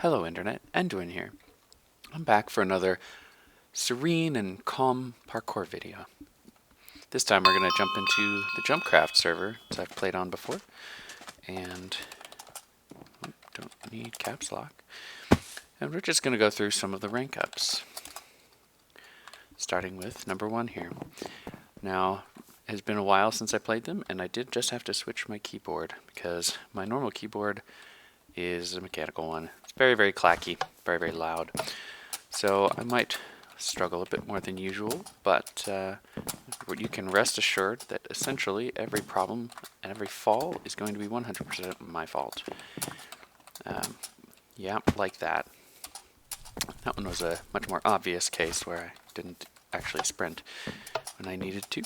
Hello Internet, Enduin here. I'm back for another serene and calm parkour video. This time we're going to jump into the JumpCraft server, as I've played on before. And don't need caps lock. And we're just going to go through some of the rank ups. Starting with number 1 here. Now, it has been a while since I played them, and I did just have to switch my keyboard because my normal keyboard is a mechanical one. It's very, very clacky, very, very loud. So I might struggle a bit more than usual, but you can rest assured that essentially every problem and every fall is going to be 100% my fault. Yeah, like that. That one was a much more obvious case where I didn't actually sprint when I needed to,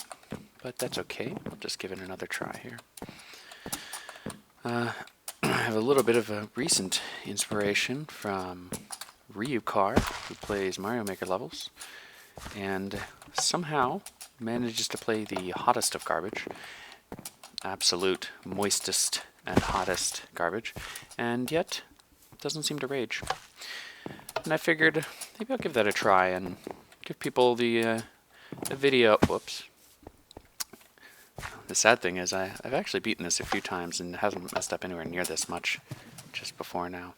but that's okay. I'll just give it another try here. I have a little bit of a recent inspiration from Ryukar, who plays Mario Maker levels, and somehow manages to play the hottest of garbage, absolute moistest and hottest garbage, and yet doesn't seem to rage. And I figured maybe I'll give that a try and give people the video. Whoops. The sad thing is I've actually beaten this a few times and hasn't messed up anywhere near this much just before now.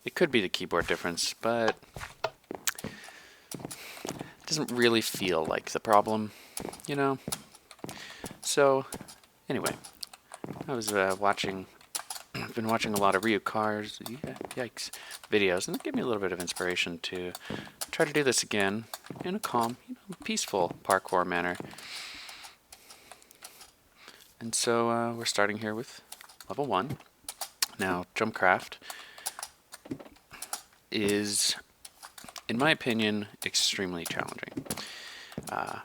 It could be the keyboard difference, but it doesn't really feel like the problem, you know? So, anyway, I was I've been watching a lot of Ryukar's, yikes, videos, and it gave me a little bit of inspiration to try to do this again in a calm, peaceful parkour manner. And so we're starting here with level 1. Now, JumpCraft is, in my opinion, extremely challenging. I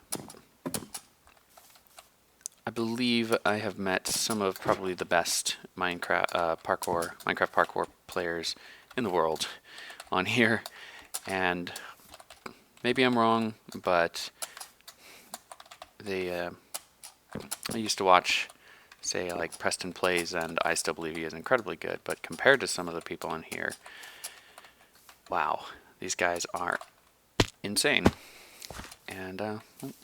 believe I have met some of probably the best Minecraft parkour players in the world on here, and maybe I'm wrong, but I used to watch, say, like Preston Plays, and I still believe he is incredibly good, but compared to some of the people on here, wow, these guys are insane. And I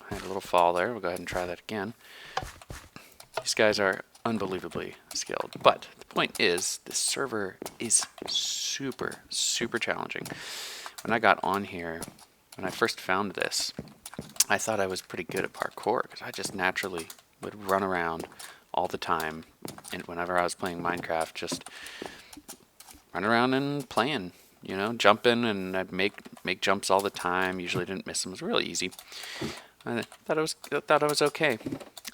had a little fall there. We'll go ahead and try that again. These guys are unbelievably skilled. But the point is, this server is super, super challenging. When I got on here, when I first found this, I thought I was pretty good at parkour because I just naturally would run around all the time. And whenever I was playing Minecraft, just run around and playing. You know, jumping, and I'd make jumps all the time. Usually didn't miss them. It was really easy. I thought I was okay,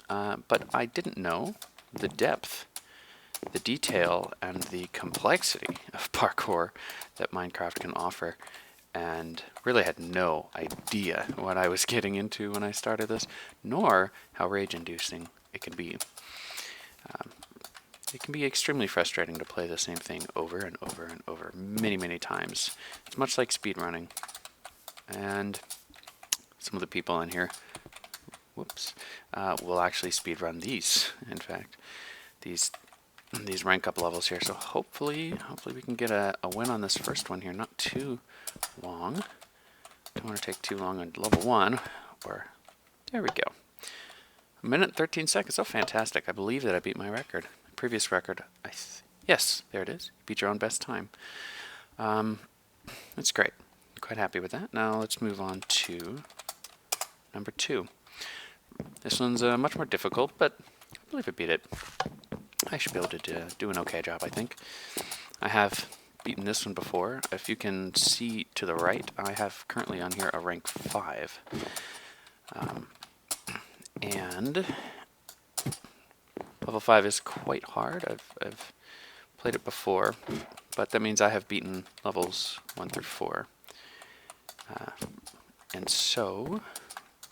but I didn't know the depth, the detail, and the complexity of parkour that Minecraft can offer, and really had no idea what I was getting into when I started this, nor how rage-inducing it can be. It can be extremely frustrating to play the same thing over and over and over many, many times. It's much like speedrunning. And some of the people in here, will actually speedrun these, in fact. These rank up levels here. So hopefully we can get a win on this first one here. Not too long. Don't want to take too long on level 1. There we go. 1 minute and 13 seconds. Oh, fantastic. I believe that I beat my record. Previous record, yes, there it is. Beat your own best time. That's great. Quite happy with that. Now let's move on to number 2. This one's much more difficult, but I believe I beat it. I should be able to do an okay job, I think. I have beaten this one before. If you can see to the right, I have currently on here a rank 5. And level 5 is quite hard. I've played it before, but that means I have beaten levels 1 through 4. And so,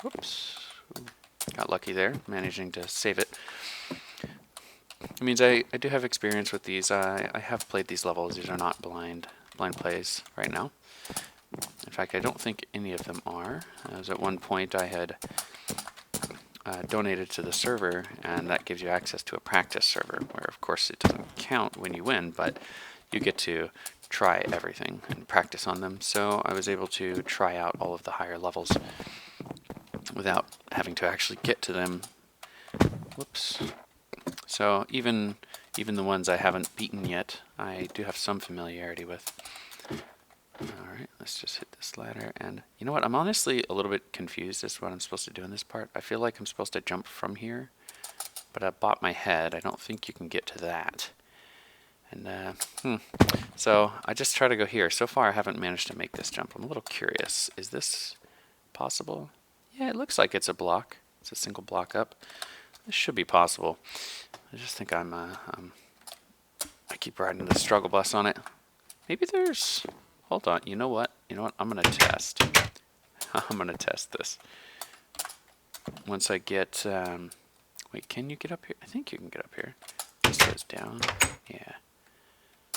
whoops, got lucky there, managing to save it. It means I do have experience with these. I have played these levels. These are not blind plays right now. In fact, I don't think any of them are. As at one point I had donated to the server, and that gives you access to a practice server, where of course it doesn't count when you win, but you get to try everything and practice on them. So I was able to try out all of the higher levels without having to actually get to them. Whoops. So even the ones I haven't beaten yet, I do have some familiarity with. Alright, let's just hit this ladder. And you know what? I'm honestly a little bit confused as to what I'm supposed to do in this part. I feel like I'm supposed to jump from here, but I bopped my head. I don't think you can get to that. And, So I just try to go here. So far I haven't managed to make this jump. I'm a little curious. Is this possible? Yeah, it looks like it's a block. It's a single block up. This should be possible. I just think I keep riding the struggle bus on it. Maybe there's... Hold on. You know what? I'm going to test. I'm going to test this. Once I get... wait, can you get up here? I think you can get up here. This goes down. Yeah.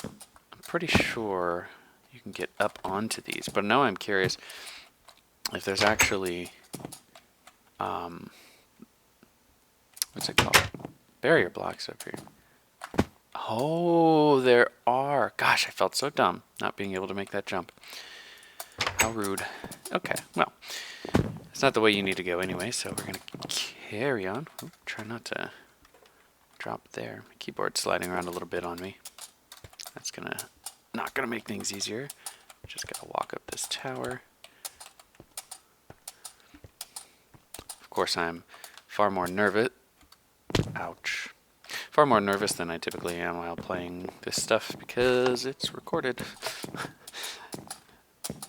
I'm pretty sure you can get up onto these. But now I'm curious if there's actually... what's it called? Barrier blocks up here. Oh, there are. Gosh, I felt so dumb not being able to make that jump. How rude. Okay, well, it's not the way you need to go anyway, so we're going to carry on. Ooh, try not to drop there. My keyboard's sliding around a little bit on me. That's not gonna make things easier. Just gotta walk up this tower. Of course, I'm far more nervous. Ouch. Far more nervous than I typically am while playing this stuff because it's recorded.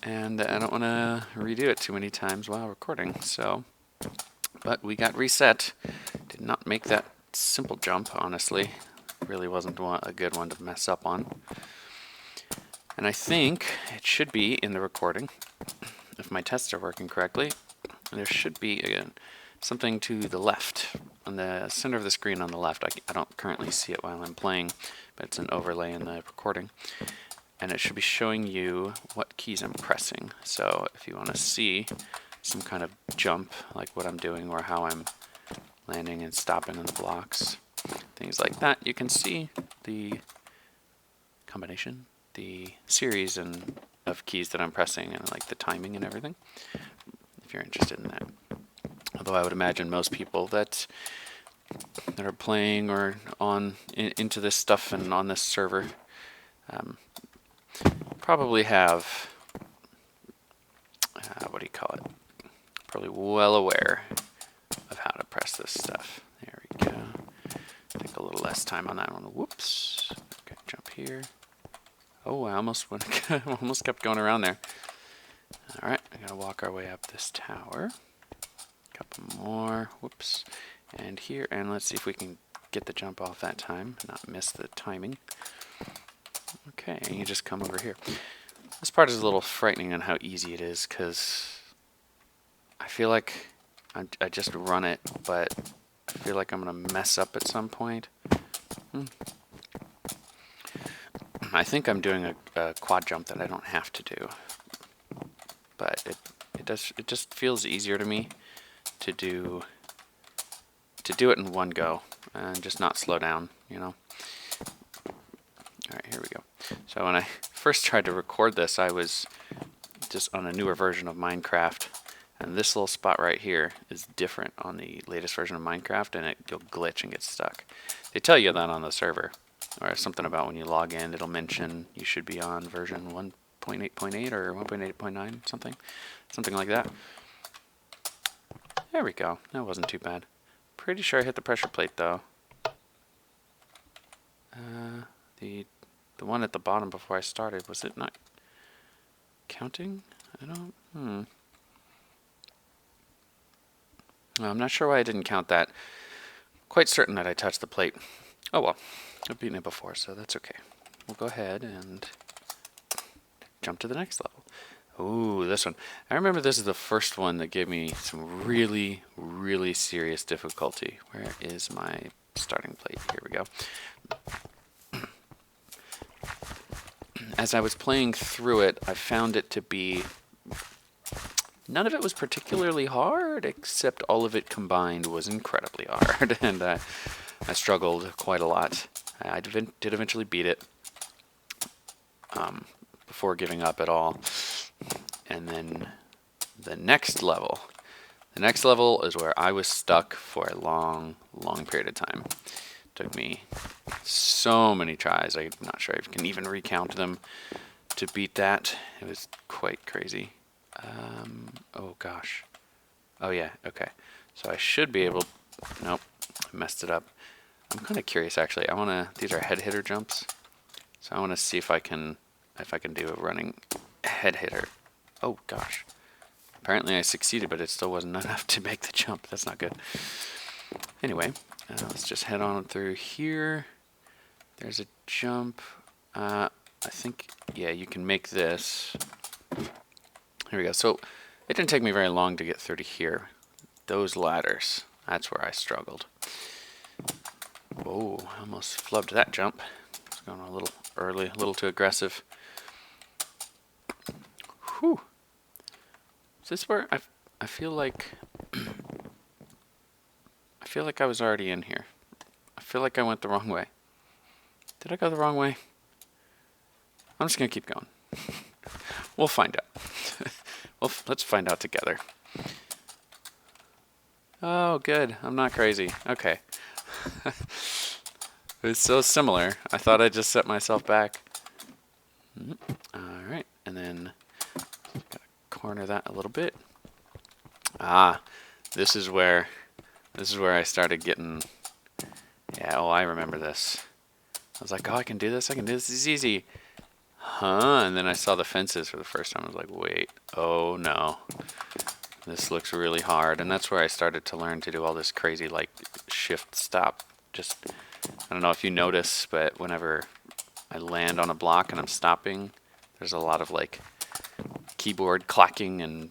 And I don't want to redo it too many times while recording, so... But we got reset. Did not make that simple jump, honestly. Really wasn't a good one to mess up on. And I think it should be in the recording, if my tests are working correctly. There should be, again, something to the left, on the center of the screen on the left. I don't currently see it while I'm playing, but it's an overlay in the recording. And it should be showing you what keys I'm pressing. So if you want to see some kind of jump, like what I'm doing or how I'm landing and stopping in the blocks, things like that, you can see the combination, the series of keys that I'm pressing and like the timing and everything, if you're interested in that. Although I would imagine most people that are playing or into this stuff and on this server probably have, what do you call it? Probably well aware of how to press this stuff. There we go. Take a little less time on that one. Whoops. Okay, jump here. Oh, I almost almost kept going around there. All right, I gotta walk our way up this tower. Couple more. Whoops. And here, and let's see if we can get the jump off that time, not miss the timing. Okay, and you just come over here. This part is a little frightening on how easy it is, because I feel like I just run it, but I feel like I'm going to mess up at some point. I think I'm doing a quad jump that I don't have to do, but it just feels easier to me to do it in one go and just not slow down, you know. Alright, here we go. So when I first tried to record this, I was just on a newer version of Minecraft, and this little spot right here is different on the latest version of Minecraft, and you'll glitch and get stuck. They tell you that on the server, or something about when you log in, it'll mention you should be on version 1.8.8 or 1.8.9, something like that. There we go. That wasn't too bad. Pretty sure I hit the pressure plate though. The one at the bottom before I started, was it not counting? I don't... Well, I'm not sure why I didn't count that. Quite certain that I touched the plate. Oh well, I've beaten it before, so that's okay. We'll go ahead and jump to the next level. Ooh, this one. I remember this is the first one that gave me some really, really serious difficulty. Where is my starting plate? Here we go. As I was playing through it, I found it to be... None of it was particularly hard, except all of it combined was incredibly hard, and I struggled quite a lot. I did eventually beat it, before giving up at all. And then the next level. The next level is where I was stuck for a long, long period of time. Took me so many tries. I'm not sure I can even recount them to beat that. It was quite crazy. Oh gosh. Oh yeah, okay. So I should be able, nope, I messed it up. I'm kind of curious actually. These are head hitter jumps. So I want to see if I can do a running head hitter. Oh gosh. Apparently I succeeded, but it still wasn't enough to make the jump. That's not good. Anyway, let's just head on through here. There's a jump. I think, yeah, you can make this. Here we go. So it didn't take me very long to get through to here. Those ladders, that's where I struggled. Whoa, I almost flubbed that jump. It's going a little early, a little too aggressive. Whew. Is this where I feel like I was already in here. I feel like I went the wrong way. Did I go the wrong way? I'm just gonna keep going. We'll find out. Well, let's find out together. Oh, good. I'm not crazy. Okay. It's so similar. I thought I just set myself back. All right, and then gotta corner that a little bit. Ah, this is where I started getting. Yeah. Oh, I remember this. I was like, oh, I can do this. I can do this. This is easy. Huh? And then I saw the fences for the first time. I was like, wait. Oh no. This looks really hard. And that's where I started to learn to do all this crazy like shift stop. Just, I don't know if you notice, but whenever I land on a block and I'm stopping, there's a lot of like keyboard clacking and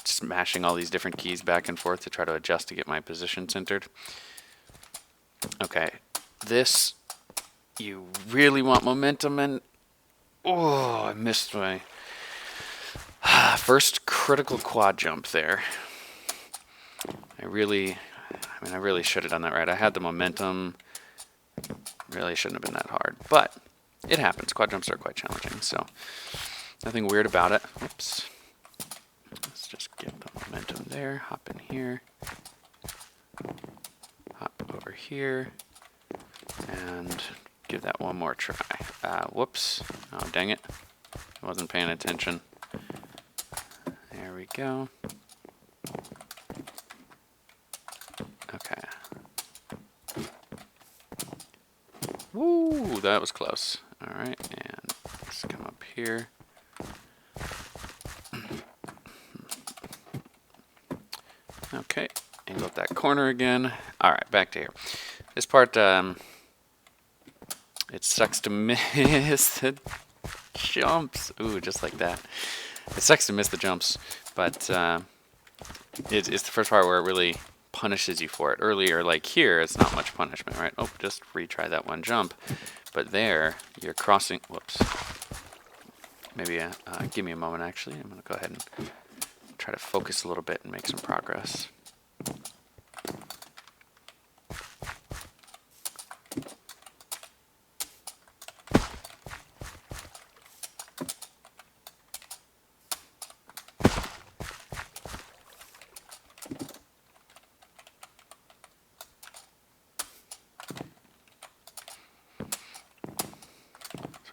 smashing all these different keys back and forth to try to adjust to get my position centered. Okay, this, you really want momentum, and oh, I missed my first critical quad jump there. I really should have done that right. I had the momentum. Really shouldn't have been that hard, but it happens. Quad jumps are quite challenging, so nothing weird about it. Oops. Let's just get the momentum there. Hop in here. Hop over here. And give that one more try. Whoops. Oh, dang it. I wasn't paying attention. There we go. Okay. Woo, that was close. All right, and let's come up here. Okay, angle up that corner again. All right, back to here. This part, it sucks to miss the jumps. Ooh, just like that. It sucks to miss the jumps, but it's the first part where it really punishes you for it. Earlier, like here, it's not much punishment, right? Oh, just retry that one jump. But there, you're crossing. Whoops. Maybe give me a moment, actually. I'm going to go ahead and try to focus a little bit and make some progress.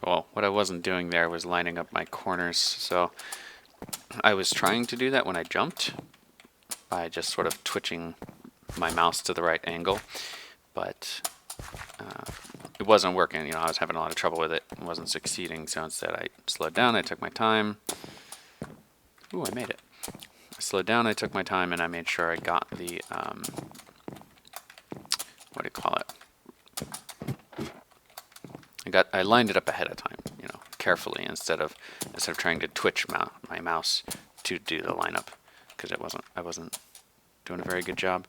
Well, what I wasn't doing there was lining up my corners, so I was trying to do that when I jumped by just sort of twitching my mouse to the right angle, but it wasn't working. You know, I was having a lot of trouble with it. It wasn't succeeding, so instead I slowed down, I took my time. Ooh, I made it. I slowed down, I took my time, and I made sure I got the, what do you call it? I lined it up ahead of time, you know, carefully instead of trying to twitch my mouse to do the lineup, because I wasn't doing a very good job.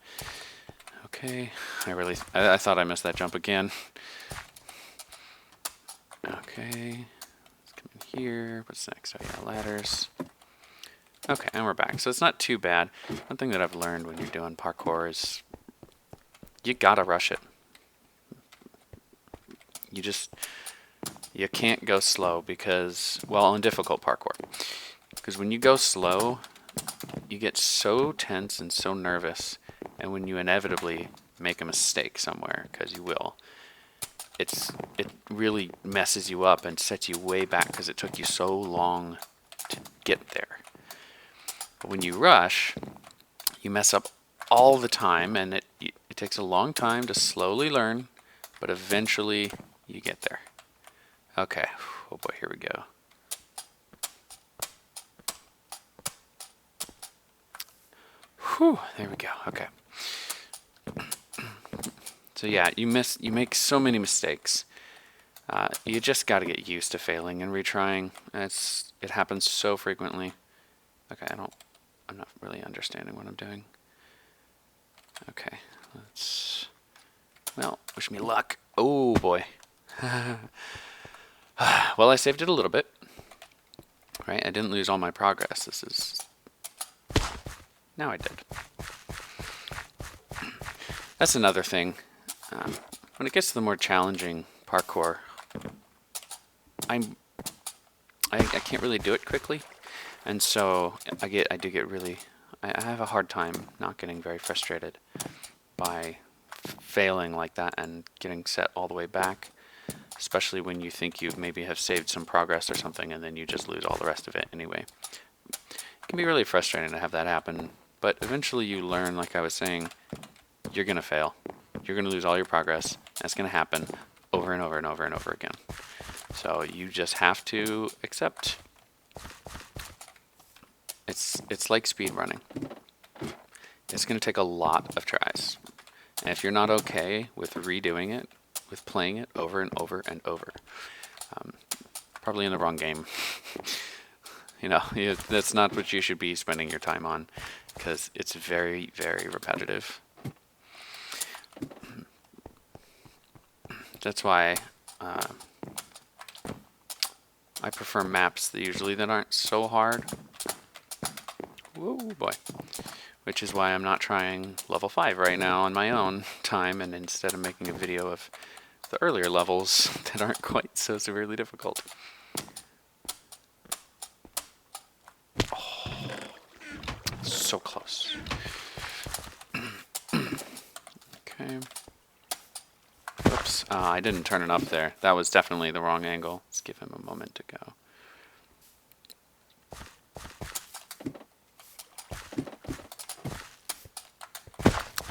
Okay, I thought I missed that jump again. Okay, let's come in here. What's next? Oh yeah, ladders. Okay, and we're back. So it's not too bad. One thing that I've learned when you're doing parkour is you gotta rush it. You just, You can't go slow because, well, in difficult parkour. Because when you go slow, you get so tense and so nervous, and when you inevitably make a mistake somewhere, because you will, it really messes you up and sets you way back because it took you so long to get there. But when you rush, you mess up all the time, and it takes a long time to slowly learn, but eventually you get there. Okay, oh boy, here we go. Whew, there we go, okay. So yeah, you make so many mistakes. You just got to get used to failing and retrying. It happens so frequently. Okay, I'm not really understanding what I'm doing. Okay, well, wish me luck. Oh boy. Well, I saved it a little bit. Right, I didn't lose all my progress. Now I did. That's another thing. When it gets to the more challenging parkour, I can't really do it quickly, and so I have a hard time not getting very frustrated by failing like that and getting set all the way back, especially when you think you maybe have saved some progress or something and then you just lose all the rest of it anyway. It can be really frustrating to have that happen, but eventually you learn, like I was saying, you're going to fail. You're going to lose all your progress. That's going to happen over and over and over and over again. So you just have to accept. It's like speed running. It's going to take a lot of tries. And if you're not okay with redoing it, with playing it over and over and over, probably in the wrong game. That's not what you should be spending your time on, because it's very, very repetitive. That's why I prefer maps that aren't so hard. Whoa, boy. Which is why I'm not trying level 5 right now on my own time, and instead of making a video of the earlier levels that aren't quite so severely difficult. Oh, so close. Okay. Oops, I didn't turn it up there. That was definitely the wrong angle. Let's give him a moment to go.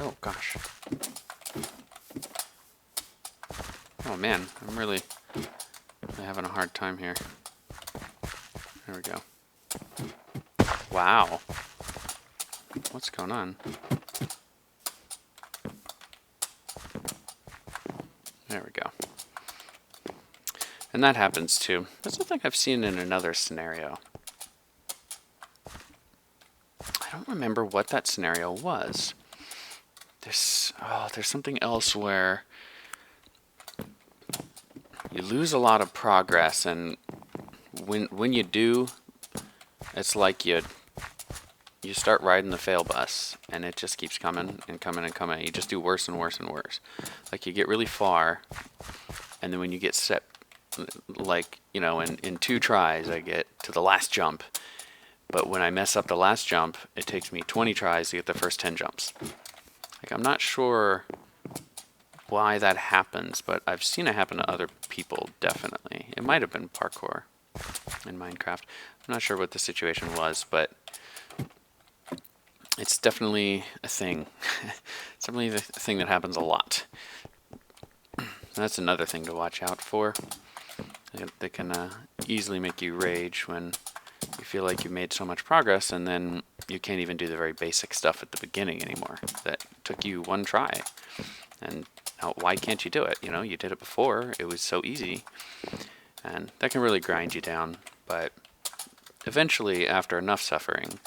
Oh gosh. Oh man, I'm really having a hard time here. There we go. Wow. What's going on? There we go. And that happens too. That's something I've seen in another scenario. I don't remember what that scenario was. There's something else where you lose a lot of progress, and when you do, it's like you start riding the fail bus, and it just keeps coming and coming and coming. You just do worse and worse and worse. Like you get really far, and then when you get set, like, in 2 tries I get to the last jump, but when I mess up the last jump, it takes me 20 tries to get the first 10 jumps. Like, I'm not sure why that happens, but I've seen it happen to other people, definitely. It might have been parkour in Minecraft. I'm not sure what the situation was, but it's definitely a thing. It's definitely a thing that happens a lot. That's another thing to watch out for. They can easily make you rage when you feel like you've made so much progress, and then you can't even do the very basic stuff at the beginning anymore that took you 1 try. And why can't you do it? You did it before. It was so easy. And that can really grind you down. But eventually, after enough suffering,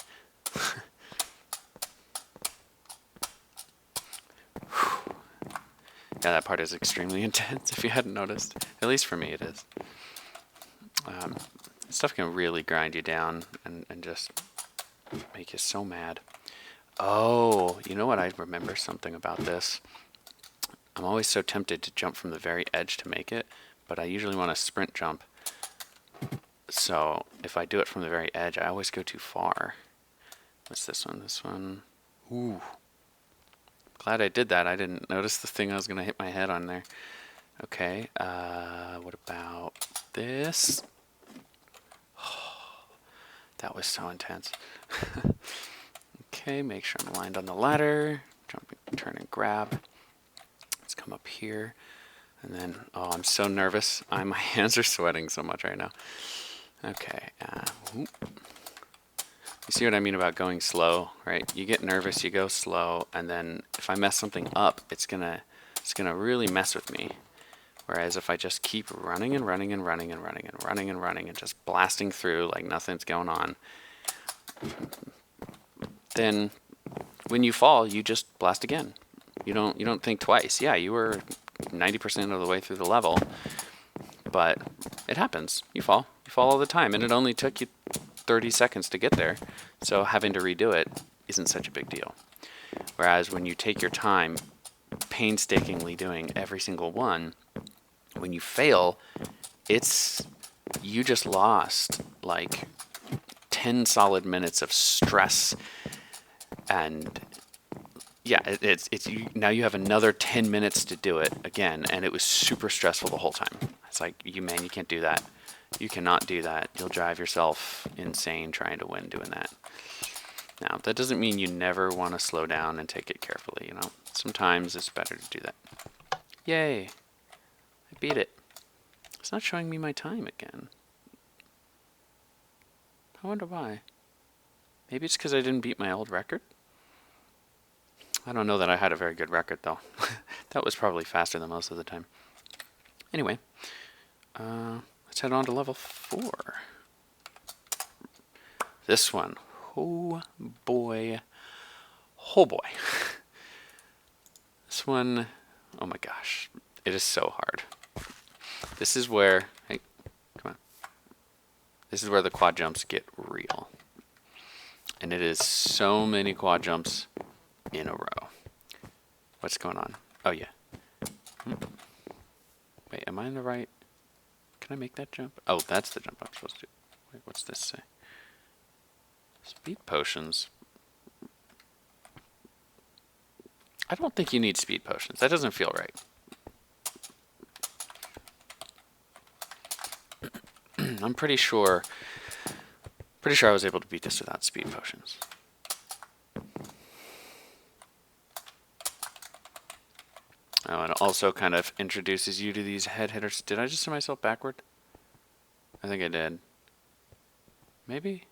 yeah, that part is extremely intense, if you hadn't noticed. At least for me, it is. Stuff can really grind you down and just make you so mad. Oh, you know what? I remember something about this. I'm always so tempted to jump from the very edge to make it, but I usually want to sprint jump. So if I do it from the very edge, I always go too far. What's this one? This one. Ooh. Glad I did that. I didn't notice the thing I was going to hit my head on there. Okay, what about this? Oh, that was so intense. Okay, make sure I'm aligned on the ladder. Jump, turn, and grab. Let's come up here. And then, oh, I'm so nervous. My hands are sweating so much right now. Okay. You see what I mean about going slow, right? You get nervous, you go slow, and then if I mess something up, it's gonna really mess with me. Whereas if I just keep running and running and running and running and running and running and just blasting through like nothing's going on, then when you fall, you just blast again. You don't think twice. Yeah, you were 90% of the way through the level, but it happens. You fall all the time, and it only took you 30 seconds to get there, so having to redo it isn't such a big deal. Whereas when you take your time painstakingly doing every single one, when you fail, you just lost like 10 solid minutes of stress, and yeah, now you have another 10 minutes to do it again, and it was super stressful the whole time. It's like, you can't do that. You cannot do that. You'll drive yourself insane trying to win doing that. Now, that doesn't mean you never want to slow down and take it carefully, Sometimes it's better to do that. Yay! I beat it. It's not showing me my time again. I wonder why. Maybe it's because I didn't beat my old record? I don't know that I had a very good record, though. That was probably faster than most of the time. Anyway, let's head on to level 4. This one. Oh boy. Oh boy. This one, oh my gosh. It is so hard. This is where, hey, come on. This is where the quad jumps get real. And it is so many quad jumps in a row. What's going on? Oh yeah. Wait, am I in the right? Can I make that jump? Oh, that's the jump I'm supposed to do. Wait, what's this say? Speed potions. I don't think you need speed potions. That doesn't feel right. I'm pretty sure I was able to beat this without speed potions. Oh, and it also kind of introduces you to these head hitters. Did I just send myself backward? I think I did. Maybe?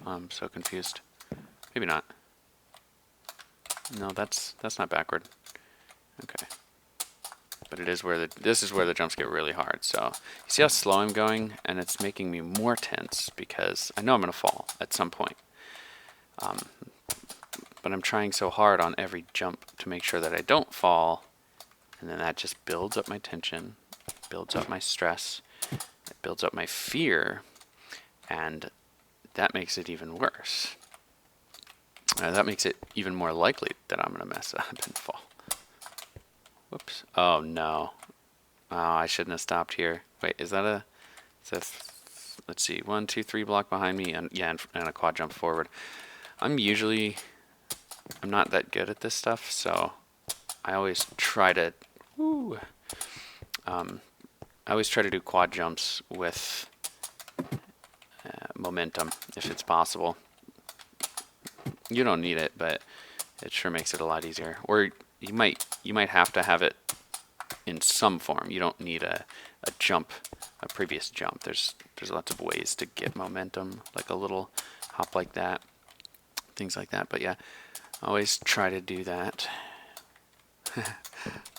Oh, I'm so confused. Maybe not. No, that's not backward. Okay. But it is where this is where the jumps get really hard. So you see how slow I'm going, and it's making me more tense because I know I'm gonna fall at some point. But I'm trying so hard on every jump to make sure that I don't fall, and then that just builds up my tension, builds up my stress, it builds up my fear, and that makes it even worse. That makes it even more likely that I'm gonna mess up and fall. Whoops. Oh no. Oh, I shouldn't have stopped here. Wait, is that a... let's see, 1, 2, 3 block behind me, and yeah, and a quad jump forward. I'm not that good at this stuff, so I always try to... I always try to do quad jumps with momentum, if it's possible. You don't need it, but it sure makes it a lot easier. Or you might have to have it in some form. You don't need a previous jump. There's lots of ways to get momentum, like a little hop like that, things like that. But yeah, always try to do that.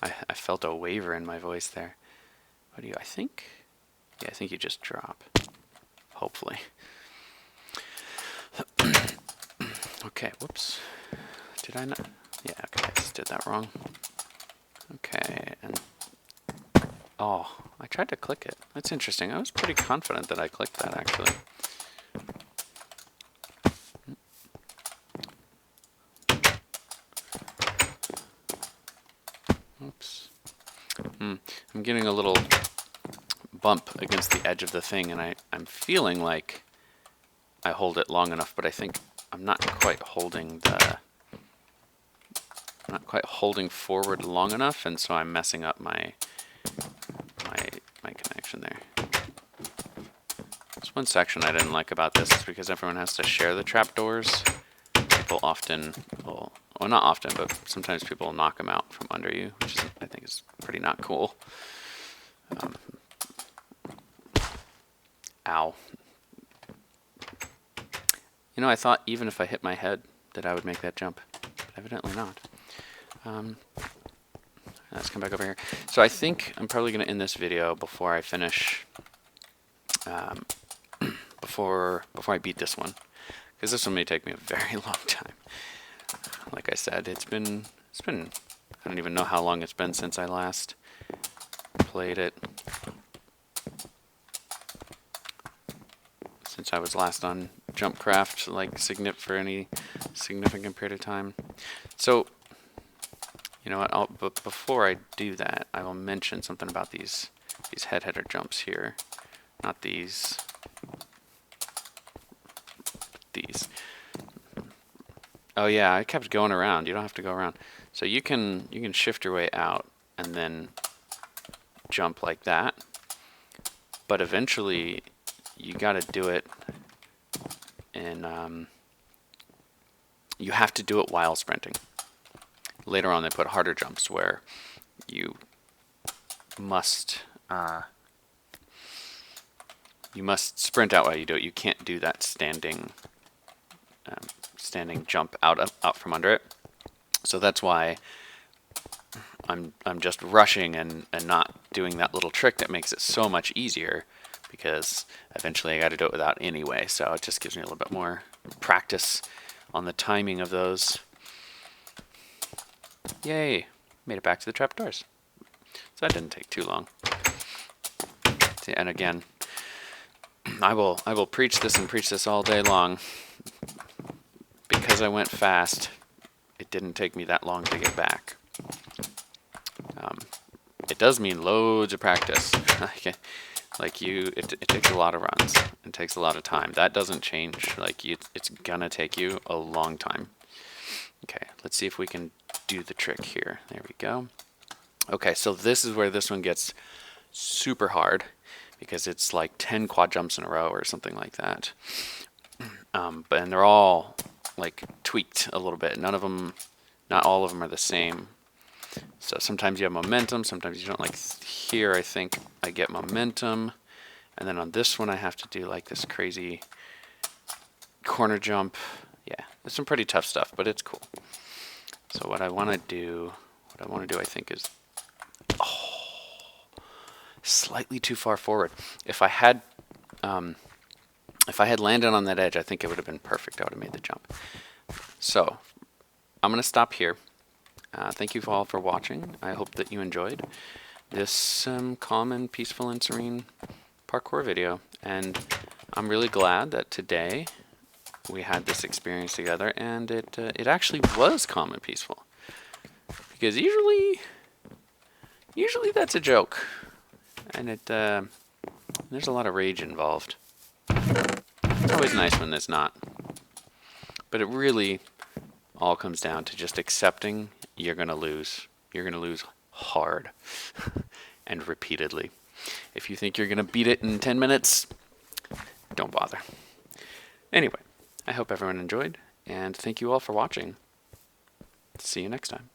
I felt a waver in my voice there. What do you? I think you just drop. Hopefully. Okay, whoops. Did I not? Yeah, okay, I just did that wrong. Okay, and... oh, I tried to click it. That's interesting. I was pretty confident that I clicked that, actually. Oops. I'm getting a little bump against the edge of the thing, and I'm feeling like I hold it long enough, but I think I'm not quite holding forward long enough, and so I'm messing up my connection there. There's one section I didn't like about this is because everyone has to share the trapdoors. People often will, well, not often, but sometimes people will knock them out from under you, which is, I think is pretty not cool. Ow. You know, I thought even if I hit my head that I would make that jump, but evidently not. Let's come back over here. So I think I'm probably going to end this video before I finish, before I beat this one, because this one may take me a very long time. Like I said, it's been, I don't even know how long it's been since I last played it. Since I was last on JumpCraft, like for any significant period of time. So, you know what? But before I do that, I will mention something about these header jumps here. Not these. These. Oh yeah, I kept going around. You don't have to go around. So you can shift your way out and then jump like that. But eventually, you got to do it in. You have to do it while sprinting. Later on, they put harder jumps where you must sprint out while you do it. You can't do that standing jump out from under it. So that's why I'm just rushing and not doing that little trick that makes it so much easier, because eventually I got to do it without anyway. So it just gives me a little bit more practice on the timing of those. Yay! Made it back to the trapdoors. So that didn't take too long. See, and again, I will preach this all day long. Because I went fast, it didn't take me that long to get back. It does mean loads of practice. It takes a lot of runs. It takes a lot of time. That doesn't change. It's gonna take you a long time. Okay, let's see if we can do the trick here. There we go. Okay, so this is where this one gets super hard, because it's like 10 quad jumps in a row or something like that. And they're all like tweaked a little bit. Not all of them are the same. So sometimes you have momentum, sometimes you don't. Like here, I think I get momentum, and then on this one I have to do like this crazy corner jump. Yeah, there's some pretty tough stuff, but it's cool. So what I want to do, I think is slightly too far forward. If I had landed on that edge, I think it would have been perfect. I would have made the jump. So I'm going to stop here. Thank you all for watching. I hope that you enjoyed this calm and peaceful and serene parkour video. And I'm really glad that today we had this experience together, and it actually was calm and peaceful. Because usually that's a joke, and there's a lot of rage involved. It's always nice when there's not. But it really all comes down to just accepting you're going to lose. You're going to lose hard and repeatedly. If you think you're going to beat it in 10 minutes, don't bother. Anyway, I hope everyone enjoyed, and thank you all for watching. See you next time.